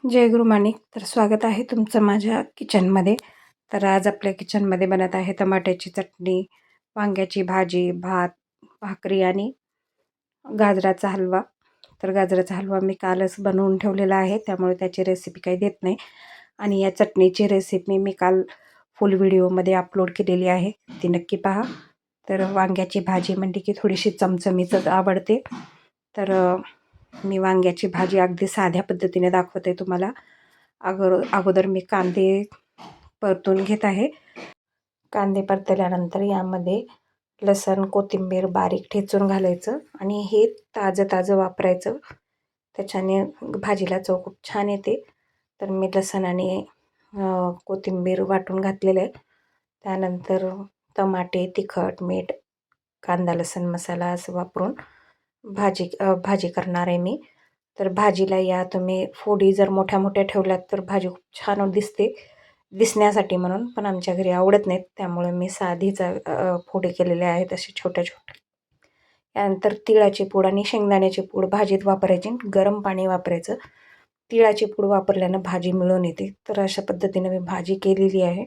जय गुरु माणिक. तर स्वागत आहे तुमचं माझ्या किचनमध्ये. तर आज आपल्या किचनमध्ये बनत आहे टमाट्याची चटणी, वांग्याची भाजी, भात, भाकरी आणि गाजराचा हलवा. तर गाजराचा हलवा मी कालच बनवून ठेवलेला आहे, त्यामुळे त्याची रेसिपी काही देत नाही. आणि या चटणीची रेसिपी मी काल फुल व्हिडिओमध्ये अपलोड केलेली आहे, ती नक्की पहा. तर वांग्याची भाजी म्हणजे की थोडीशी चमचमीतच आवडते. तर मी वांग्याची भाजी अगदी साध्या पद्धतीने दाखवते तुम्हाला. अगोदर मी कांदे परतून घेत आहे. कांदे परतल्यानंतर यामध्ये लसूण, कोथिंबीर बारीक ठेचून घालायचं आणि हे ताजं वापरायचं. त्याच्याने भाजीला चव खूप छान येते. तर मी लसूण आणि कोथिंबीर वाटून घातलेलं आहे. त्यानंतर टमाटे, तिखट, मीठ, कांदा लसूण मसाला असं वापरून भाजी करणार आहे मी. तर भाजीला या तुम्ही फोडी जर मोठ्या मोठ्या ठेवल्यात तर भाजी खूप छान दिसण्यासाठी म्हणून, पण आमच्या घरी आवडत नाहीत, त्यामुळे मी साधीच फोडी केलेल्या आहेत असे छोट्या छोट्या. त्यानंतर तिळाची पूड आणि शेंगदाण्याची पूड भाजीत वापरायची, गरम पाणी वापरायचं. तिळाची पूड वापरल्यानं भाजी मिळून येते. तर अशा पद्धतीनं मी भाजी केलेली आहे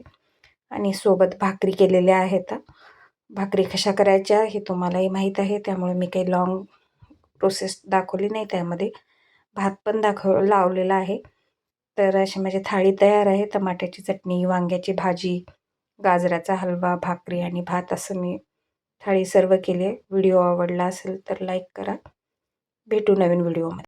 आणि सोबत भाकरी केलेल्या आहेत. भाकरी कशा करायच्या हे तुम्हालाही माहीत आहे, त्यामुळे मी काही लॉंग प्रोसेस दाखवली नाही त्यामध्ये. भात पण लावलेला आहे. तर अशी माझी थाळी तयार आहे. टमाट्याची चटणी, वांग्याची भाजी, गाजराचा हलवा, भाकरी आणि भात असं मी थाळी सर्व केली आहे. व्हिडिओ आवडला असेल तर लाईक करा. भेटू नवीन व्हिडिओमध्ये.